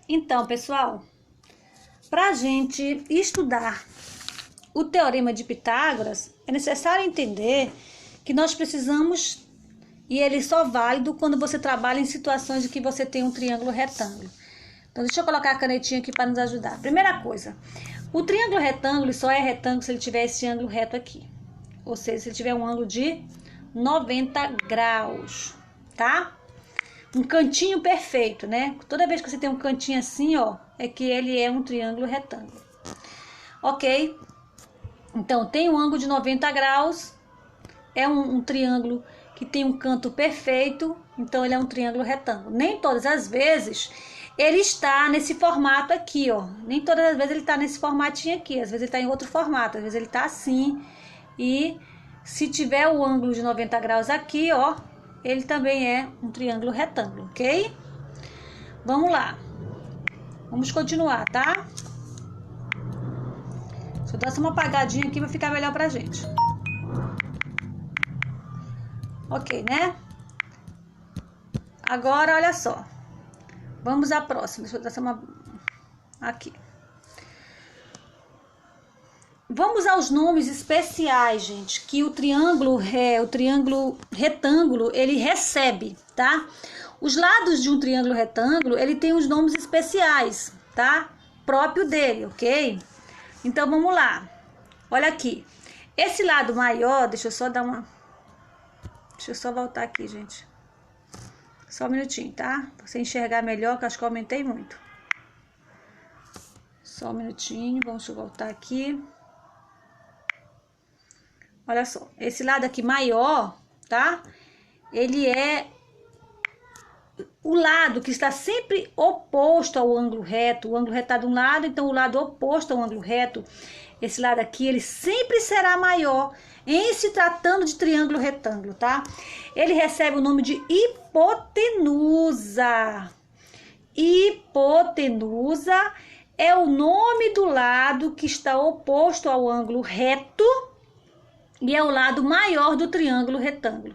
Então, pessoal, para a gente estudar o Teorema de Pitágoras, é necessário entender que nós precisamos, e ele só válido quando você trabalha em situações de que você tem um triângulo retângulo. Então, deixa eu colocar a canetinha aqui para nos ajudar. Primeira coisa, o triângulo retângulo só é retângulo se ele tiver esse ângulo reto aqui. Ou seja, se ele tiver um ângulo de 90 graus, tá? Um cantinho perfeito, né? Toda vez que você tem um cantinho assim, ó, é que ele é um triângulo retângulo. Ok? Então, tem um ângulo de 90 graus, é um triângulo que tem um canto perfeito, então ele é um triângulo retângulo. Nem todas as vezes ele está nesse formato aqui, ó. Nem todas as vezes ele está nesse formatinho aqui. Às vezes ele está em outro formato, às vezes ele está assim. E se tiver o ângulo de 90 graus aqui, ó, ele também é um triângulo retângulo, ok? Vamos lá. Vamos continuar, tá? Deixa eu dar só uma apagadinha aqui, vai ficar melhor pra gente. Ok, né? Agora, olha só. Vamos à próxima. Deixa eu dar só uma... Aqui. Vamos aos nomes especiais, gente, que o triângulo retângulo, ele recebe, tá? Os lados de um triângulo retângulo, ele tem os nomes especiais, tá? Próprio dele, ok? Então, vamos lá. Olha aqui. Esse lado maior, deixa eu só dar uma... Deixa eu só voltar aqui, gente. Só um minutinho, tá? Pra você enxergar melhor, que eu acho que eu aumentei muito. Só um minutinho, vamos voltar aqui. Olha só, esse lado aqui maior, tá? Ele é o lado que está sempre oposto ao ângulo reto. O ângulo reto está de um lado, então o lado oposto ao ângulo reto, esse lado aqui, ele sempre será maior em se tratando de triângulo retângulo, tá? Ele recebe o nome de hipotenusa. Hipotenusa é o nome do lado que está oposto ao ângulo reto e é o lado maior do triângulo retângulo.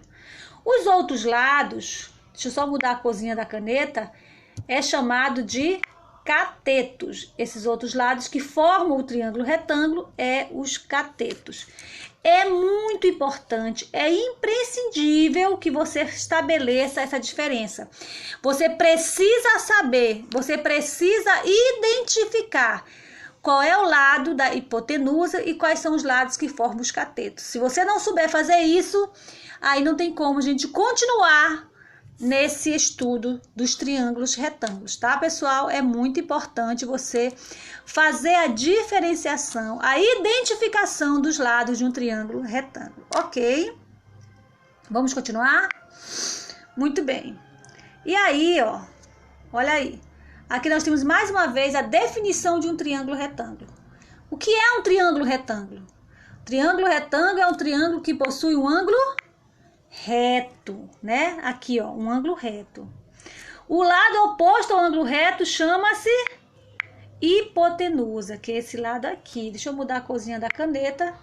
Os outros lados, deixa eu só mudar a corzinha da caneta, é chamado de catetos. Esses outros lados que formam o triângulo retângulo é os catetos. É muito importante, é imprescindível que você estabeleça essa diferença. Você precisa saber, você precisa identificar qual é o lado da hipotenusa e quais são os lados que formam os catetos. Se você não souber fazer isso, aí não tem como a gente continuar nesse estudo dos triângulos retângulos, tá, pessoal? É muito importante você fazer a diferenciação, a identificação dos lados de um triângulo retângulo, ok? Vamos continuar? Muito bem. E aí, ó, olha aí. Aqui nós temos mais uma vez a definição de um triângulo retângulo. O que é um triângulo retângulo? Triângulo retângulo é um triângulo que possui um ângulo reto, né? Aqui, ó, um ângulo reto. O lado oposto ao ângulo reto chama-se hipotenusa, que é esse lado aqui. Deixa eu mudar a corzinha da caneta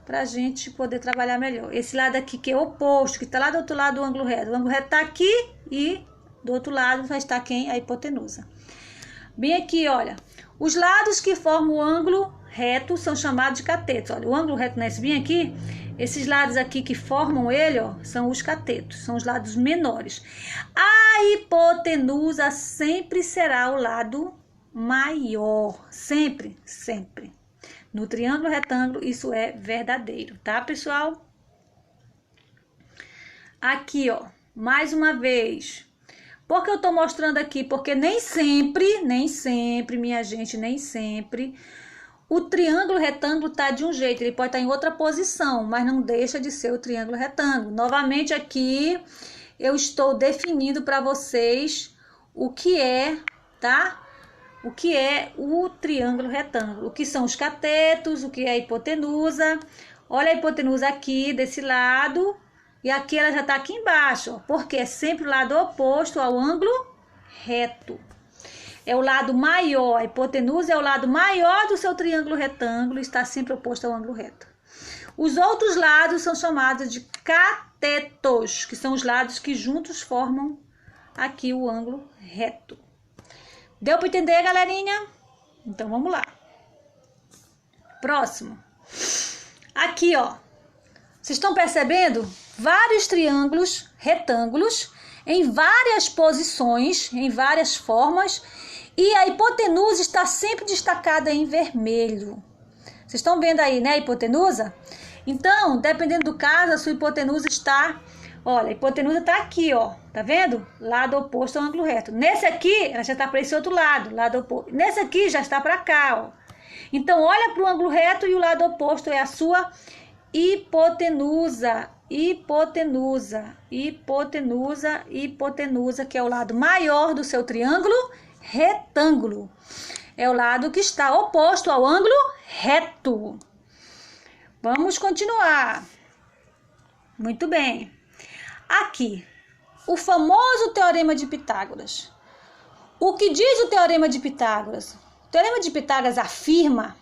pra gente poder trabalhar melhor. Esse lado aqui que é oposto, que tá lá do outro lado do ângulo reto. O ângulo reto tá aqui e do outro lado vai estar quem? A hipotenusa. Bem aqui, olha. Os lados que formam o ângulo reto são chamados de catetos. Olha, o ângulo reto nesse bem aqui, esses lados aqui que formam ele, ó, são os catetos, são os lados menores. A hipotenusa sempre será o lado maior, sempre, sempre. No triângulo retângulo isso é verdadeiro, tá, pessoal? Aqui, ó, mais uma vez. Por que eu tô mostrando aqui? Porque nem sempre, minha gente, nem sempre o triângulo retângulo tá de um jeito, ele pode estar em outra posição, mas não deixa de ser o triângulo retângulo. Novamente aqui, eu estou definindo para vocês o que é, tá? O que é o triângulo retângulo, o que são os catetos, o que é a hipotenusa. Olha a hipotenusa aqui desse lado e aqui ela já tá aqui embaixo, ó, porque é sempre o lado oposto ao ângulo reto. É o lado maior, a hipotenusa é o lado maior do seu triângulo retângulo e está sempre oposto ao ângulo reto. Os outros lados são chamados de catetos, que são os lados que juntos formam aqui o ângulo reto. Deu para entender, galerinha? Então, vamos lá. Próximo. Aqui, ó. Vocês estão percebendo? Vários triângulos, retângulos, em várias posições, em várias formas. E a hipotenusa está sempre destacada em vermelho. Vocês estão vendo aí, né, a hipotenusa? Então, dependendo do caso, a sua hipotenusa está... Olha, a hipotenusa está aqui, ó. Tá vendo? Lado oposto ao ângulo reto. Nesse aqui, ela já está para esse outro lado, lado oposto. Nesse aqui, já está para cá, ó. Então, olha para o ângulo reto e o lado oposto é a sua hipotenusa. Hipotenusa, hipotenusa, hipotenusa, que é o lado maior do seu triângulo retângulo. É o lado que está oposto ao ângulo reto. Vamos continuar. Muito bem. Aqui, o famoso Teorema de Pitágoras. O que diz o Teorema de Pitágoras? O Teorema de Pitágoras afirma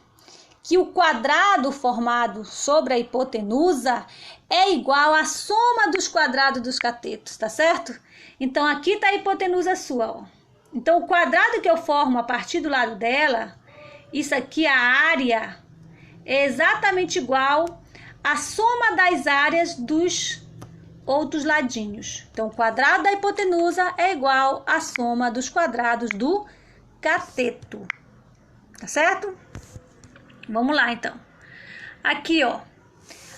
que o quadrado formado sobre a hipotenusa é igual à soma dos quadrados dos catetos, tá certo? Então, aqui está a hipotenusa sua, ó. Então, o quadrado que eu formo a partir do lado dela, isso aqui, a área, é exatamente igual à soma das áreas dos outros ladinhos. Então, o quadrado da hipotenusa é igual à soma dos quadrados do cateto. Tá certo? Vamos lá, então. Aqui, ó.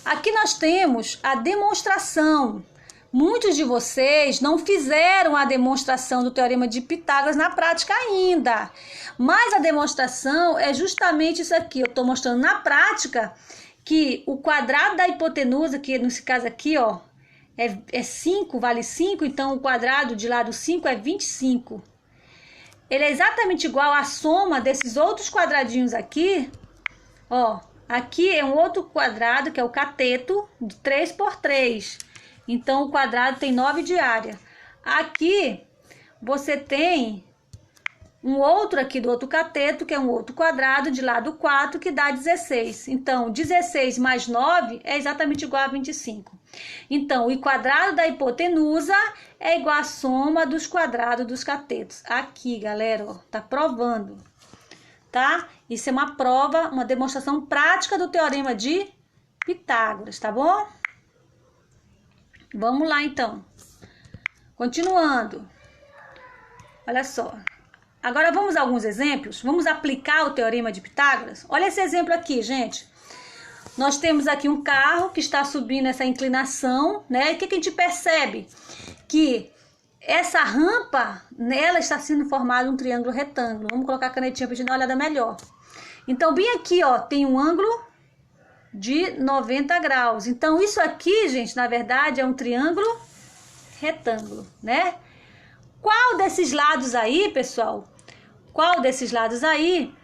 Aqui nós temos a demonstração. Muitos de vocês não fizeram a demonstração do Teorema de Pitágoras na prática ainda. Mas a demonstração é justamente isso aqui. Eu estou mostrando na prática que o quadrado da hipotenusa, que nesse caso aqui, ó, é 5, vale 5. Então, o quadrado de lado 5 é 25. Ele é exatamente igual à soma desses outros quadradinhos aqui. Ó, aqui é um outro quadrado, que é o cateto, de 3 por 3. Então, o quadrado tem 9 de área. Aqui, você tem um outro aqui do outro cateto, que é um outro quadrado de lado 4, que dá 16. Então, 16 mais 9 é exatamente igual a 25. Então, o quadrado da hipotenusa é igual à soma dos quadrados dos catetos. Aqui, galera, ó, tá provando. Tá? Isso é uma prova, uma demonstração prática do Teorema de Pitágoras, tá bom? Vamos lá, então. Continuando. Olha só. Agora vamos a alguns exemplos. Vamos aplicar o Teorema de Pitágoras. Olha esse exemplo aqui, gente. Nós temos aqui um carro que está subindo essa inclinação, né? E o que a gente percebe? Que essa rampa, nela está sendo formado um triângulo retângulo. Vamos colocar a canetinha para a gente dar uma olhada melhor. Então, bem aqui, ó, tem um ângulo de 90 graus. Então, isso aqui, gente, na verdade, é um triângulo retângulo, né? Qual desses lados aí, pessoal? Qual desses lados aí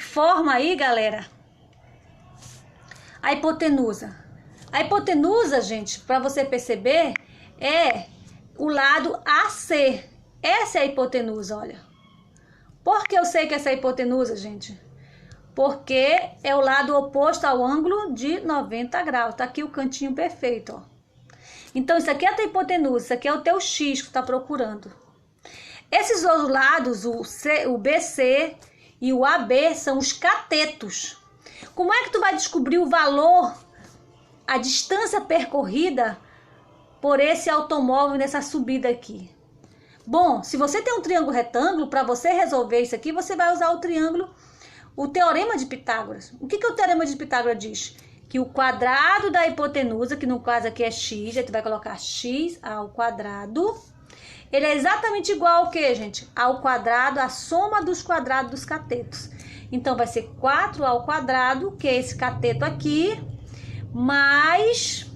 forma aí, galera, a hipotenusa? A hipotenusa, gente, para você perceber, é o lado AC. Essa é a hipotenusa, olha. Por que eu sei que essa é a hipotenusa, gente? Porque é o lado oposto ao ângulo de 90 graus. Tá aqui o cantinho perfeito, ó. Então, isso aqui é a tua hipotenusa, isso aqui é o teu X que tu tá procurando. Esses outros lados, o BC e o AB, são os catetos. Como é que tu vai descobrir o valor, a distância percorrida por esse automóvel nessa subida aqui? Bom, se você tem um triângulo retângulo, para você resolver isso aqui, você vai usar o Teorema de Pitágoras. O que o Teorema de Pitágoras diz? Que o quadrado da hipotenusa, que no caso aqui é x, aí tu vai colocar x ao quadrado, ele é exatamente igual ao que, gente? Ao quadrado, a soma dos quadrados dos catetos. Então, vai ser 4 ao quadrado, que é esse cateto aqui, mais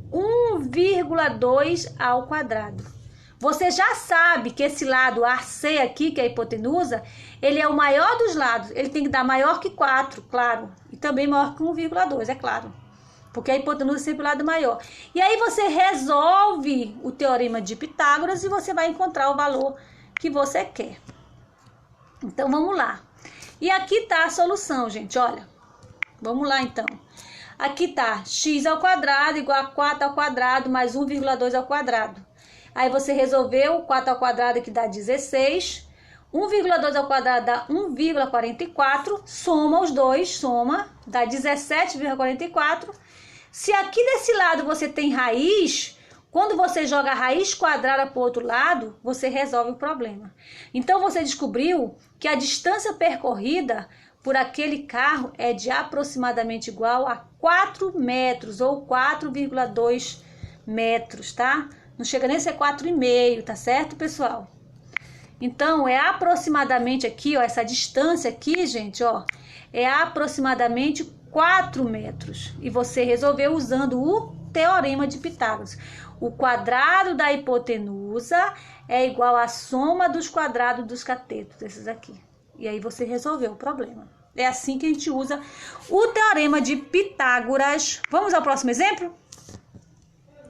1,2 ao quadrado. Você já sabe que esse lado AC aqui, que é a hipotenusa, ele é o maior dos lados. Ele tem que dar maior que 4, claro. E também maior que 1,2, é claro. Porque a hipotenusa é sempre o lado maior. E aí você resolve o Teorema de Pitágoras e você vai encontrar o valor que você quer. Então, vamos lá. E aqui tá a solução, gente, olha. Vamos lá, então. Aqui tá x ao quadrado igual a 4 ao quadrado mais 1,2 ao quadrado. Aí você resolveu o 4 ao quadrado que dá 16, 1,2 ao quadrado dá 1,44. Soma os dois, soma, dá 17,44. Se aqui desse lado você tem raiz, quando você joga a raiz quadrada para o outro lado, você resolve o problema. Então, você descobriu que a distância percorrida por aquele carro é de aproximadamente igual a 4 metros ou 4,2 metros, tá? Não chega nem a ser 4,5, tá certo, pessoal? Então, é aproximadamente aqui, ó, essa distância aqui, gente, ó, é aproximadamente 4 metros. E você resolveu usando o teorema de Pitágoras. O quadrado da hipotenusa é igual à soma dos quadrados dos catetos, esses aqui. E aí você resolveu o problema. É assim que a gente usa o teorema de Pitágoras. Vamos ao próximo exemplo?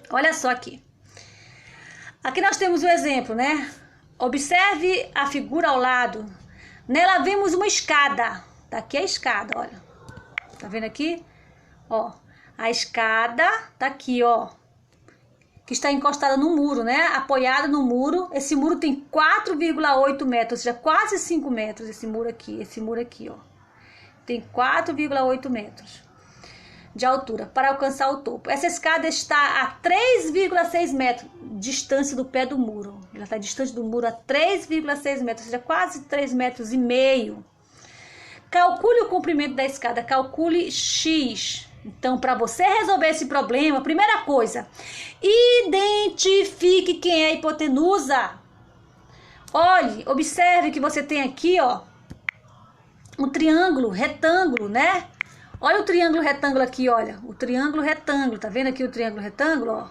Olha só aqui. Aqui nós temos o exemplo, né? Observe a figura ao lado. Nela vemos uma escada. Tá aqui a escada, olha. Tá vendo aqui? Ó, a escada tá aqui, ó. Que está encostada no muro, né? Apoiada no muro. Esse muro tem 4,8 metros, ou seja, quase 5 metros esse muro aqui, ó. Tem 4,8 metros de altura para alcançar o topo. Essa escada está a 3,6 metros de distância do pé do muro. Ela está distante do muro a 3,6 metros, ou seja, quase 3,5 metros. Calcule o comprimento da escada, calcule X. Então, para você resolver esse problema, primeira coisa, identifique quem é a hipotenusa. Olhe, observe que você tem aqui, ó, um triângulo, retângulo, né? Olha o triângulo retângulo aqui, olha. O triângulo retângulo, tá vendo aqui o triângulo retângulo, ó?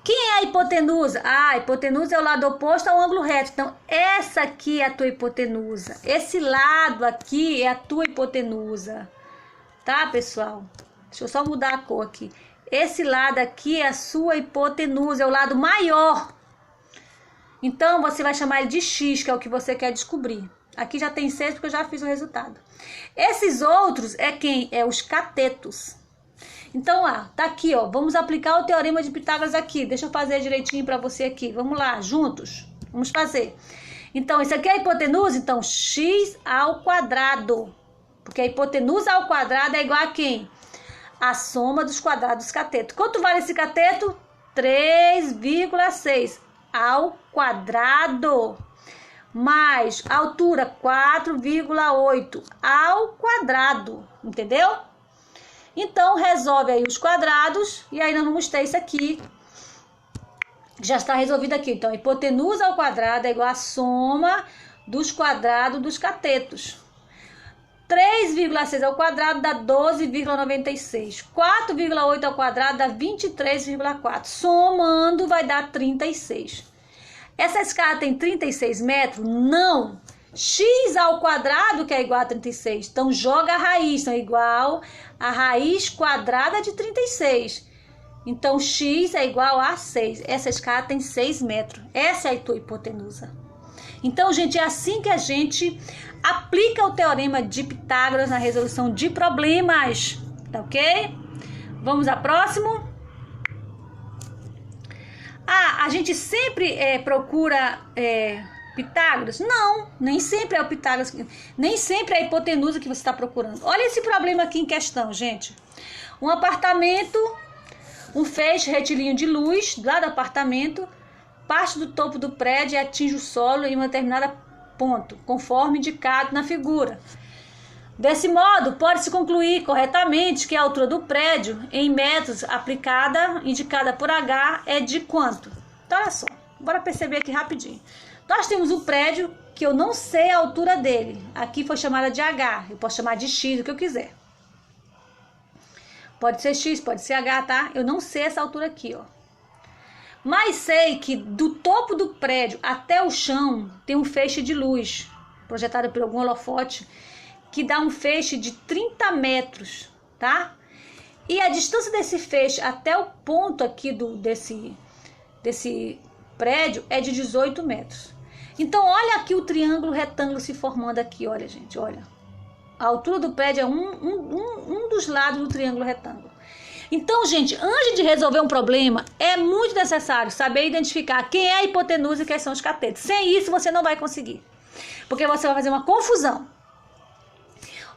Quem é a hipotenusa? Ah, a hipotenusa é o lado oposto ao ângulo reto. Então, essa aqui é a tua hipotenusa. Esse lado aqui é a tua hipotenusa. Tá, pessoal? Deixa eu só mudar a cor aqui. Esse lado aqui é a sua hipotenusa, é o lado maior. Então, você vai chamar ele de X, que é o que você quer descobrir. Aqui já tem 6 porque eu já fiz o resultado. Esses outros é quem? É os catetos. Então, tá aqui, ó. Vamos aplicar o teorema de Pitágoras aqui. Deixa eu fazer direitinho para você aqui. Vamos lá, juntos. Vamos fazer. Então, isso aqui é a hipotenusa. Então, x ao quadrado. Porque a hipotenusa ao quadrado é igual a quem? A soma dos quadrados dos catetos. Quanto vale esse cateto? 3,6 ao quadrado. Mais a altura 4,8 ao quadrado. Entendeu? Então, resolve aí os quadrados. E aí nós vamos ter isso aqui. Já está resolvido aqui. Então, a hipotenusa ao quadrado é igual a soma dos quadrados dos catetos. 3,6 ao quadrado dá 12,96. 4,8 ao quadrado dá 23,4. Somando vai dar 36. Essa escada tem 36 metros? Não. X ao quadrado que é igual a 36. Então, joga a raiz. Então, é igual a raiz quadrada de 36. Então, x é igual a 6. Essa escada tem 6 metros. Essa é a tua hipotenusa. Então, gente, é assim que a gente aplica o teorema de Pitágoras na resolução de problemas. Tá ok? Vamos ao próximo. Ah, a gente sempre procura Pitágoras? Não, nem sempre é o Pitágoras, nem sempre é a hipotenusa que você está procurando. Olha esse problema aqui em questão, gente. Um apartamento, um feixe retilíneo de luz lá do apartamento, parte do topo do prédio e atinge o solo em uma determinada ponto, conforme indicado na figura. Desse modo, pode-se concluir corretamente que a altura do prédio em metros indicada por H é de quanto? Então, olha só, bora perceber aqui rapidinho. Nós temos um prédio que eu não sei a altura dele. Aqui foi chamada de H, eu posso chamar de X, o que eu quiser. Pode ser X, pode ser H, tá? Eu não sei essa altura aqui, ó. Mas sei que do topo do prédio até o chão tem um feixe de luz, projetado por algum holofote, que dá um feixe de 30 metros, tá? E a distância desse feixe até o ponto aqui desse prédio é de 18 metros. Então, olha aqui o triângulo retângulo se formando aqui, olha, gente, olha. A altura do prédio é um dos lados do triângulo retângulo. Então, gente, antes de resolver um problema, é muito necessário saber identificar quem é a hipotenusa e quem são os catetos. Sem isso, você não vai conseguir. Porque você vai fazer uma confusão.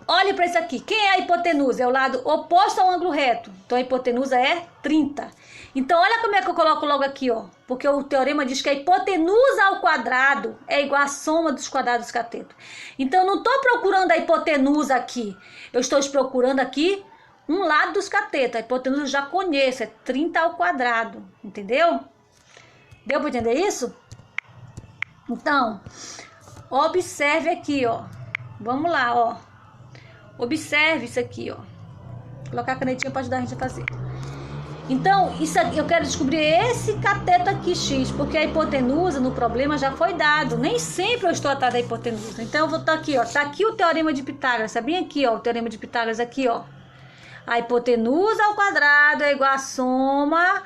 Olhe para isso aqui. Quem é a hipotenusa? É o lado oposto ao ângulo reto. Então, a hipotenusa é 30. Então, olha como é que eu coloco logo aqui, ó. Porque o teorema diz que a hipotenusa ao quadrado é igual à soma dos quadrados dos catetos. Então, eu não estou procurando a hipotenusa aqui. Eu estou procurando aqui um lado dos catetos. A hipotenusa eu já conheço, é 30 ao quadrado. Entendeu? Deu para entender isso? Então, observe aqui, ó. Vamos lá, ó. Observe isso aqui, ó. Vou colocar a canetinha para ajudar a gente a fazer. Então, isso aqui, eu quero descobrir esse cateto aqui, X, porque a hipotenusa no problema já foi dado. Nem sempre eu estou atrás da hipotenusa. Então, eu vou estar aqui, ó. Tá aqui o teorema de Pitágoras. Sabia aqui, ó, o teorema de Pitágoras aqui, ó. A hipotenusa ao quadrado é igual à soma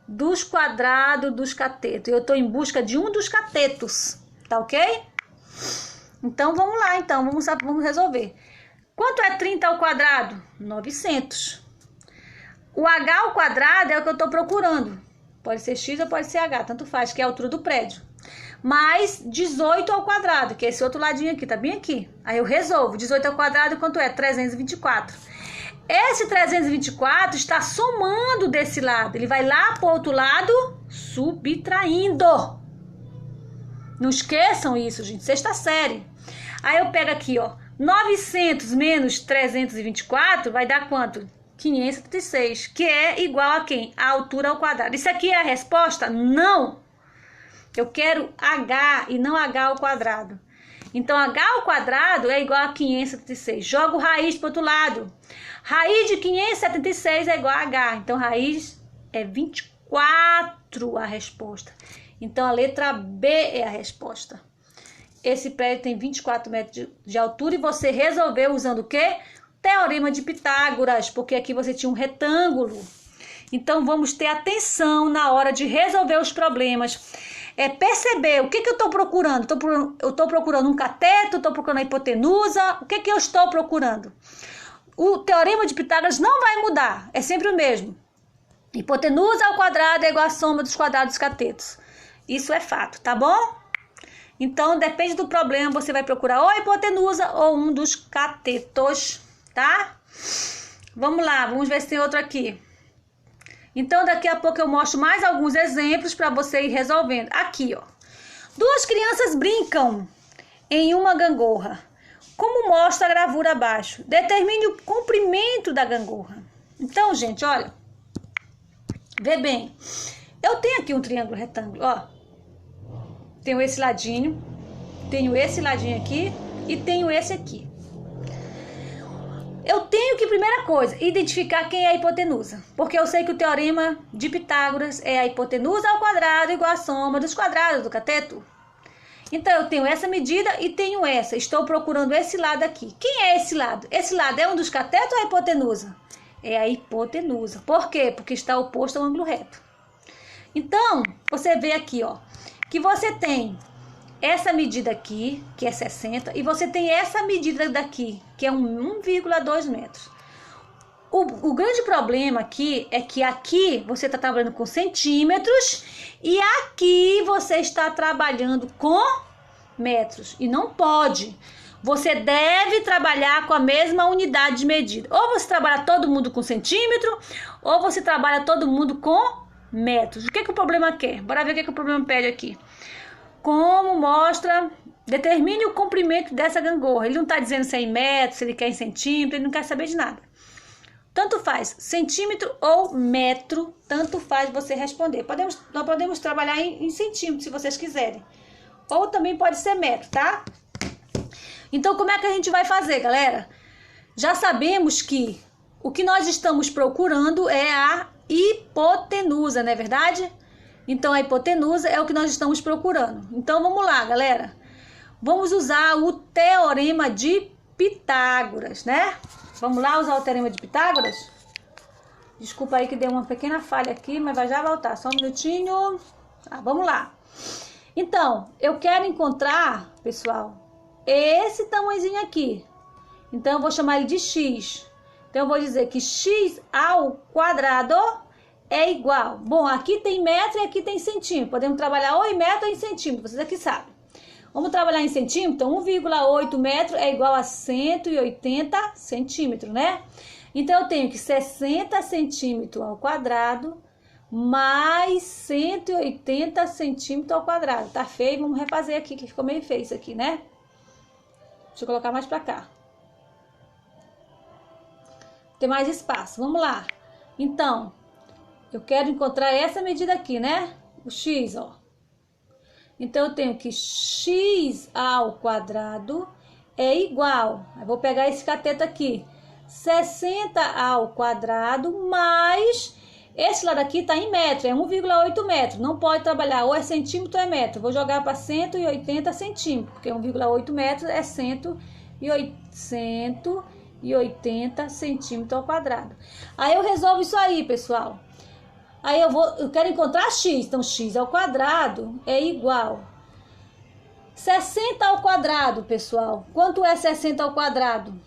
dos quadrados dos catetos. Eu estou em busca de um dos catetos, tá ok? Então, vamos lá, então. Vamos resolver. Quanto é 30 ao quadrado? 900. O h ao quadrado é o que eu estou procurando. Pode ser x ou pode ser h, tanto faz, que é a altura do prédio. Mais 18 ao quadrado, que é esse outro ladinho aqui, tá bem aqui. Aí eu resolvo. 18 ao quadrado, quanto é? 324. Esse 324 está somando desse lado. Ele vai lá para o outro lado, subtraindo. Não esqueçam isso, gente. Sexta série. Aí eu pego aqui, ó. 900 menos 324 vai dar quanto? 576, que é igual a quem? A altura ao quadrado. Isso aqui é a resposta? Não! Eu quero h e não h ao quadrado. Então, h ao quadrado é igual a 576. Jogo raiz para o outro lado. Raiz de 576 é igual a h. Então, raiz é 24 a resposta. Então, a letra B é a resposta. Esse prédio tem 24 metros de altura e você resolveu usando o quê? Teorema de Pitágoras, porque aqui você tinha um retângulo. Então, vamos ter atenção na hora de resolver os problemas. É perceber o que eu estou procurando. Eu estou procurando um cateto, estou procurando a hipotenusa. O que eu estou procurando? O teorema de Pitágoras não vai mudar, é sempre o mesmo. Hipotenusa ao quadrado é igual à soma dos quadrados dos catetos. Isso é fato, tá bom? Então, depende do problema, você vai procurar ou a hipotenusa ou um dos catetos, tá? Vamos lá, vamos ver se tem outro aqui. Então, daqui a pouco eu mostro mais alguns exemplos para você ir resolvendo. Aqui, ó. Duas crianças brincam em uma gangorra. Como mostra a gravura abaixo? Determine o comprimento da gangorra. Então, gente, olha. Vê bem. Eu tenho aqui um triângulo retângulo, ó. Tenho esse ladinho, tenho esse ladinho aqui e tenho esse aqui. Eu tenho que, primeira coisa, identificar quem é a hipotenusa. Porque eu sei que o teorema de Pitágoras é a hipotenusa ao quadrado igual à soma dos quadrados do cateto. Então, eu tenho essa medida e tenho essa. Estou procurando esse lado aqui. Quem é esse lado? Esse lado é um dos catetos ou a hipotenusa? É a hipotenusa. Por quê? Porque está oposto ao ângulo reto. Então, você vê aqui, ó, que você tem essa medida aqui, que é 60, e você tem essa medida daqui, que é 1,2 metros. O grande problema aqui é que aqui você está trabalhando com centímetros e aqui você está trabalhando com metros. E não pode. Você deve trabalhar com a mesma unidade de medida. Ou você trabalha todo mundo com centímetro, ou você trabalha todo mundo com metros. O que o problema quer? Bora ver o que o problema pede aqui. Como mostra, determine o comprimento dessa gangorra. Ele não está dizendo se é em metros, se ele quer em centímetro, ele não quer saber de nada. Tanto faz, centímetro ou metro, tanto faz você responder. Nós podemos trabalhar em centímetro, se vocês quiserem. Ou também pode ser metro, tá? Então, como é que a gente vai fazer, galera? Já sabemos que o que nós estamos procurando é a hipotenusa, não é verdade? Então, a hipotenusa é o que nós estamos procurando. Então, vamos lá, galera. Vamos usar o teorema de Pitágoras, né? Vamos lá usar o teorema de Pitágoras? Desculpa aí que deu uma pequena falha aqui, mas vai já voltar. Só um minutinho. Vamos lá. Então, eu quero encontrar, pessoal, esse tamanhozinho aqui. Então, eu vou chamar ele de X. Então, eu vou dizer que x ao quadrado é igual. Bom, aqui tem metro e aqui tem centímetro. Podemos trabalhar ou em metro ou em centímetro, vocês aqui sabem. Vamos trabalhar em centímetro? Então, 1,8 metro é igual a 180 centímetros, né? Então, eu tenho que 60 centímetros ao quadrado mais 180 centímetros ao quadrado. Tá feio? Vamos refazer aqui, que ficou meio feio isso aqui, né? Deixa eu colocar mais pra cá. Tem mais espaço. Vamos lá. Então, eu quero encontrar essa medida aqui, né? O x, ó. Então, eu tenho que x ao quadrado é igual. Eu vou pegar esse cateto aqui. 60 ao quadrado mais... Esse lado aqui tá em metro, é 1,8 metro. Não pode trabalhar ou é centímetro ou é metro. Vou jogar para 180 centímetros, porque 1,8 metros é 180 centímetros ao quadrado. Aí eu resolvo isso aí, pessoal. Aí eu quero encontrar x. Então, x ao quadrado é igual 60 ao quadrado, pessoal. Quanto é 60 ao quadrado?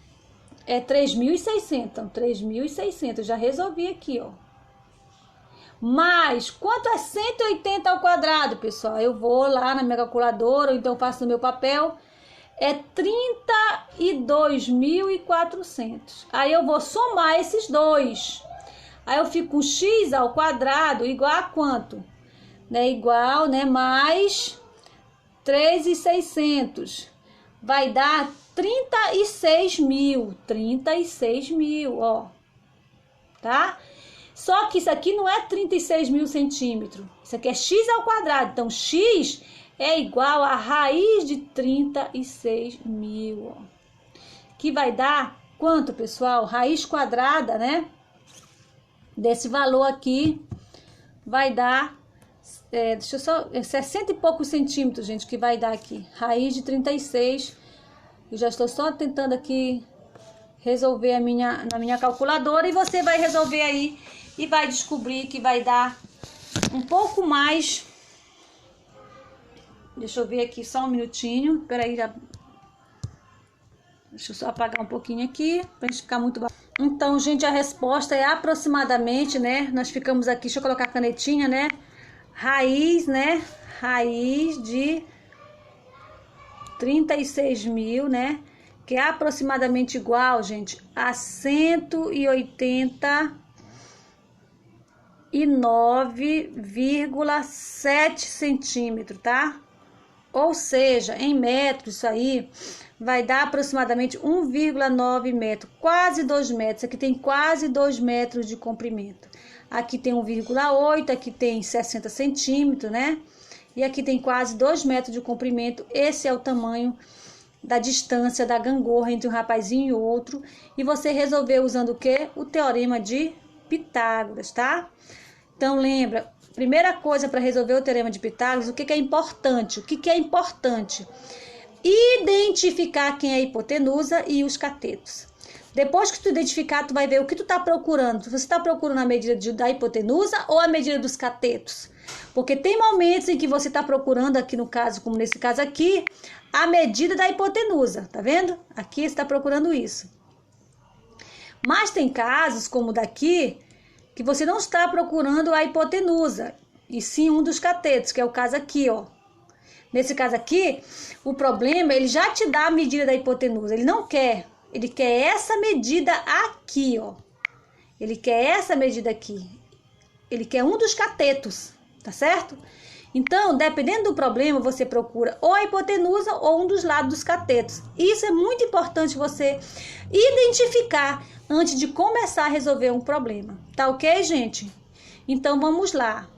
É 3.600. Então, 3.600. Já resolvi aqui, ó. Mas, quanto é 180 ao quadrado, pessoal? Eu vou lá na minha calculadora, ou então faço no meu papel. É 32.400. Aí eu vou somar esses dois. Aí eu fico com x ao quadrado igual a quanto? Né? Igual, né? Mais 3.600. Vai dar 36.000. 36.000, ó. Tá? Só que isso aqui não é 36.000 centímetros. Isso aqui é x ao quadrado. Então, x é igual a raiz de 36.000. Ó. Que vai dar quanto, pessoal? Raiz quadrada, né? Desse valor aqui vai dar... deixa eu só... 60 e poucos centímetros, gente, que vai dar aqui. Raiz de 36. Eu já estou só tentando aqui resolver na minha calculadora. E você vai resolver aí. E vai descobrir que vai dar um pouco mais. Deixa eu ver aqui só um minutinho. Peraí, já. Deixa eu só apagar um pouquinho aqui, pra gente ficar muito baixo. Então, gente, a resposta é aproximadamente, né? Nós ficamos aqui, deixa eu colocar a canetinha, né? Raiz, né? Raiz de 36.000, né? Que é aproximadamente igual, gente, a 189,7 centímetros, tá? Ou seja, em metros, isso aí vai dar aproximadamente 1,9 metro, quase 2 metros. Aqui tem quase 2 metros de comprimento. Aqui tem 1,8, aqui tem 60 centímetros, né? E aqui tem quase 2 metros de comprimento. Esse é o tamanho da distância da gangorra entre um rapazinho e outro. E você resolveu usando o quê? O teorema de Pitágoras, tá? Então, lembra, primeira coisa para resolver o teorema de Pitágoras, o que é importante? O que é importante? Identificar quem é a hipotenusa e os catetos. Depois que tu identificar, tu vai ver o que tu tá procurando. Você está procurando a medida da hipotenusa ou a medida dos catetos? Porque tem momentos em que você está procurando, aqui no caso, como nesse caso aqui, a medida da hipotenusa, tá vendo? Aqui você está procurando isso. Mas tem casos, como o daqui, que você não está procurando a hipotenusa, e sim um dos catetos, que é o caso aqui, ó. Nesse caso aqui, o problema, ele já te dá a medida da hipotenusa, ele não quer, ele quer essa medida aqui, ó. Ele quer essa medida aqui, ele quer um dos catetos, tá certo? Então, dependendo do problema, você procura ou a hipotenusa ou um dos lados dos catetos. Isso é muito importante você identificar antes de começar a resolver um problema. Tá ok, gente? Então, vamos lá.